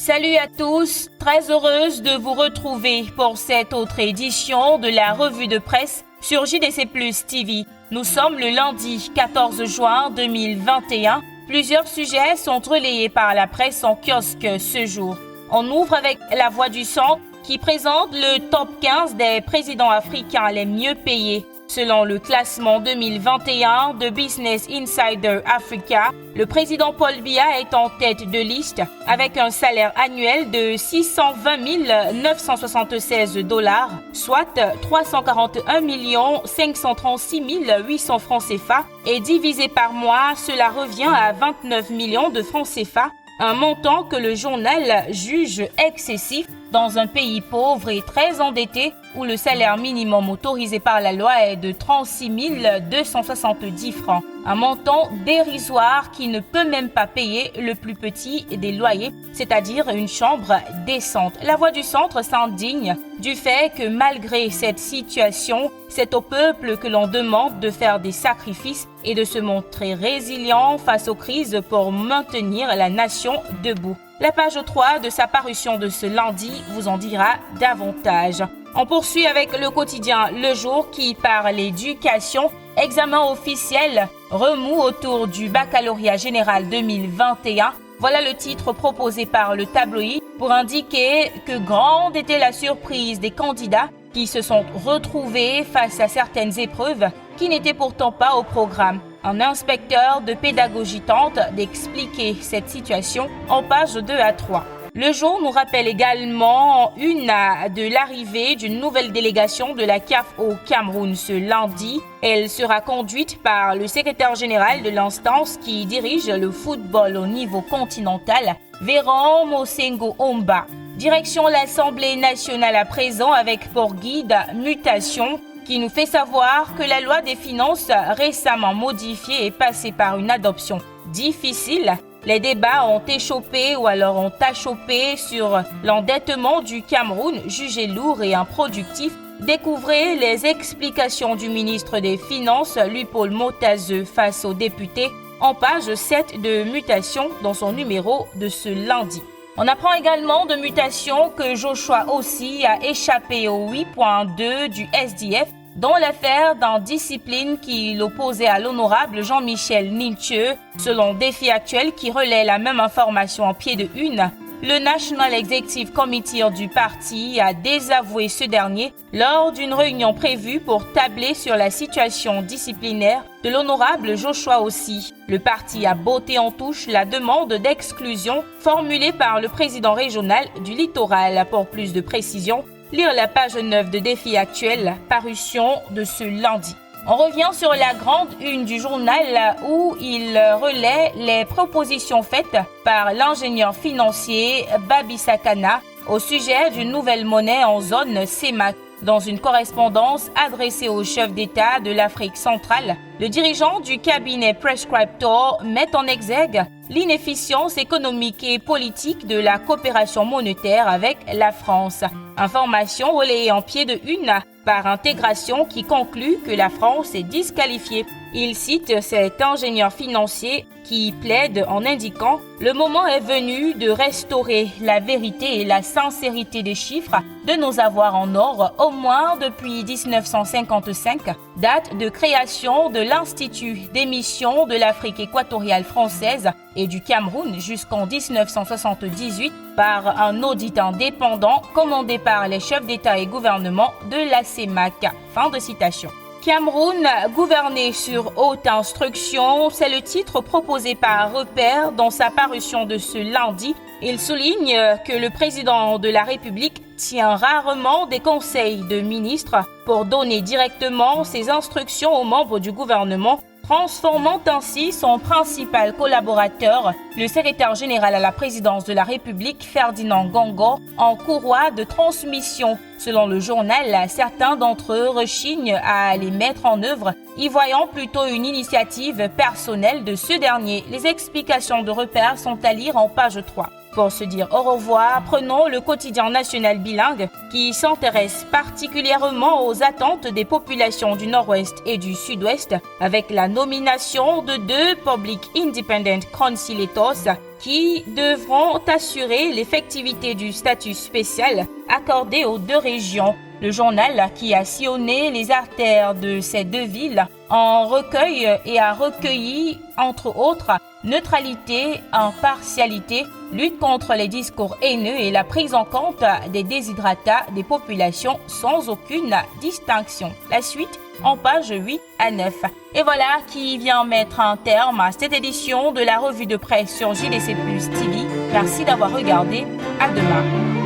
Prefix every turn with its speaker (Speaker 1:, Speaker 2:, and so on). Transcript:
Speaker 1: Salut à tous, très heureuse de vous retrouver pour cette autre édition de la revue de presse sur JDC Plus TV. Nous sommes le lundi 14 juin 2021. Plusieurs sujets sont relayés par la presse en kiosque ce jour. On ouvre avec La Voix du Centre qui présente le top 15 des présidents africains les mieux payés. Selon le classement 2021 de Business Insider Africa, le président Paul Biya est en tête de liste avec un salaire annuel de 620 976 $, soit 341 536 800 francs CFA, et divisé par mois, cela revient à 29 millions de francs CFA, un montant que le journal juge excessif dans un pays pauvre et très endetté où le salaire minimum autorisé par la loi est de 36 270 francs. Un montant dérisoire qui ne peut même pas payer le plus petit des loyers, c'est-à-dire une chambre décente. La Voix du Centre s'indigne du fait que malgré cette situation, c'est au peuple que l'on demande de faire des sacrifices et de se montrer résilient face aux crises pour maintenir la nation debout. La page 3 de sa parution de ce lundi vous en dira davantage. On poursuit avec le quotidien Le Jour qui parle d'éducation. Examen officiel, remous autour du baccalauréat général 2021. Voilà le titre proposé par le tabloïd pour indiquer que grande était la surprise des candidats qui se sont retrouvés face à certaines épreuves qui n'étaient pourtant pas au programme. Un inspecteur de pédagogie tente d'expliquer cette situation en pages 2 à 3. Le Jour nous rappelle également de l'arrivée d'une nouvelle délégation de la CAF au Cameroun ce lundi. Elle sera conduite par le secrétaire général de l'instance qui dirige le football au niveau continental, Véran Mosengo Omba. Direction l'Assemblée nationale à présent avec pour guide Mutation, qui nous fait savoir que la loi des finances récemment modifiée est passée par une adoption difficile. Les débats ont échauffé ou alors ont achoppé sur l'endettement du Cameroun jugé lourd et improductif. Découvrez les explications du ministre des Finances, Lupaul Motazeux, face aux députés en page 7 de Mutation dans son numéro de ce lundi. On apprend également de Mutation que Joshua aussi a échappé au 8.2 du SDF dans l'affaire d'indiscipline qui l'opposait à l'honorable Jean-Michel Nilthieu. Selon Défi Actuel qui relaie la même information en pied de une, le National Executive Committee du parti a désavoué ce dernier lors d'une réunion prévue pour tabler sur la situation disciplinaire de l'honorable Joshua aussi. Le parti a botté en touche la demande d'exclusion formulée par le président régional du littoral. Pour plus de précision, lire la page 9 de Défi Actuel, parution de ce lundi. On revient sur la grande une du journal où il relaie les propositions faites par l'ingénieur financier Babi Sakana au sujet d'une nouvelle monnaie en zone CEMAC. Dans une correspondance adressée au chef d'État de l'Afrique centrale, le dirigeant du cabinet Prescriptor met en exergue l'inefficience économique et politique de la coopération monétaire avec la France. Information relayée en pied de une par Intégration qui conclut que la France est disqualifiée. Il cite cet ingénieur financier qui plaide en indiquant « Le moment est venu de restaurer la vérité et la sincérité des chiffres de nos avoirs en or, au moins depuis 1955, date de création de l'Institut d'émission de l'Afrique équatoriale française et du Cameroun jusqu'en 1978 par un audit indépendant commandé par les chefs d'État et gouvernement de la CEMAC. » Fin de citation. Cameroun, gouverné sur haute instruction, c'est le titre proposé par Repère dans sa parution de ce lundi. Il souligne que le président de la République tient rarement des conseils de ministres pour donner directement ses instructions aux membres du gouvernement, transformant ainsi son principal collaborateur, le secrétaire général à la présidence de la République, Ferdinand Gongo, en courroie de transmission. Selon le journal, certains d'entre eux rechignent à les mettre en œuvre, y voyant plutôt une initiative personnelle de ce dernier. Les explications de Repère sont à lire en page 3. Pour se dire au revoir, prenons le quotidien national bilingue qui s'intéresse particulièrement aux attentes des populations du Nord-Ouest et du Sud-Ouest avec la nomination de 2 Public Independent Conciliators qui devront assurer l'effectivité du statut spécial accordé aux deux régions. Le journal, qui a sillonné les artères de ces deux villes, en recueille et a recueilli, entre autres, neutralité, impartialité, lutte contre les discours haineux et la prise en compte des déshydratats des populations sans aucune distinction. La suite en pages 8 à 9. Et voilà qui vient mettre un terme à cette édition de la revue de presse sur JDC Plus TV. Merci d'avoir regardé. À demain.